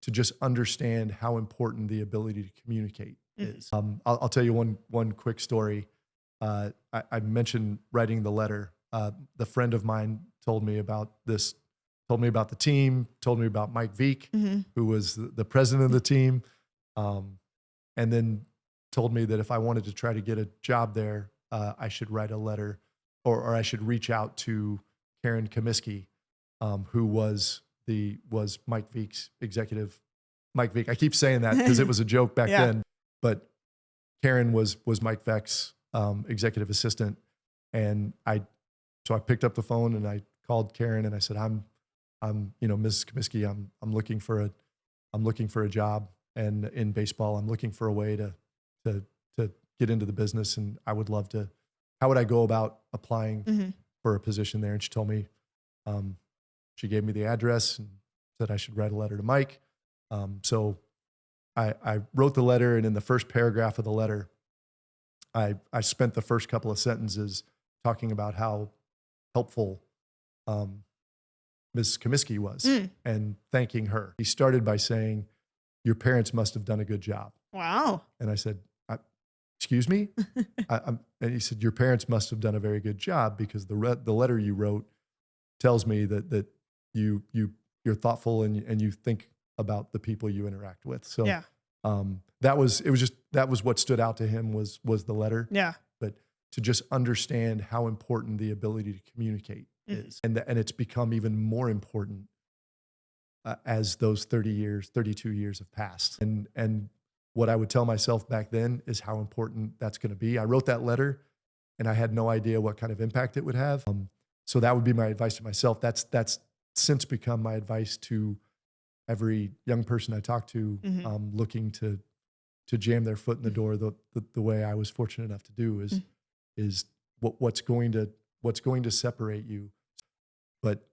to just understand how important the ability to communicate Mhm. is. I'll tell you one quick story. I mentioned writing the letter. The friend of mine told me about this, told me about the team, told me about Mike Veek, Mhm. who was the president of the team, um, and then told me that if I wanted to try to get a job there, I should write a letter, or I should reach out to Karen Comiskey, who was Mike Veek's executive. Mike Veek. I keep saying that because it was a joke back Yeah. then, but Karen was Mike Veek's executive assistant, and I picked up the phone and I called Karen and I said, I'm Mrs. Comiskey, I'm looking for a job, and in baseball I'm looking for a way to to get into the business, and I would love to. How would I go about applying Mhm. for a position there? And she told me, um, she gave me the address and said I should write a letter to Mike. So I wrote the letter, and in the first paragraph of the letter, I spent the first couple of sentences talking about how helpful um, Ms. Comiskey was Mm. and thanking her. He started by saying, "Your parents must have done a good job." Wow. And I said, "Excuse me?" And he said, "Your parents must have done a very good job because the letter you wrote tells me that you're thoughtful and you think about the people you interact with." So Yeah. that was what stood out to him was the letter, Yeah. but to just understand how important the ability to communicate Mhm. is, and it's become even more important as those 30 years, 32 years have passed. And what I would tell myself back then is how important that's going to be. I wrote that letter and I had no idea what kind of impact it would have. So that would be my advice to myself. That's since become my advice to every young person I talk to, Mhm. looking to jam their foot in the door the way I was fortunate enough to do Mhm. is what's going to separate you. But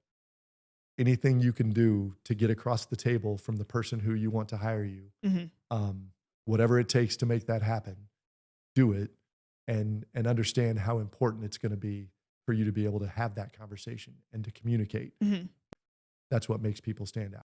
anything you can do to get across the table from the person who you want to hire you, Mhm. um, whatever it takes to make that happen, do it, and understand how important it's going to be for you to be able to have that conversation and to communicate. Mhm. That's what makes people stand out.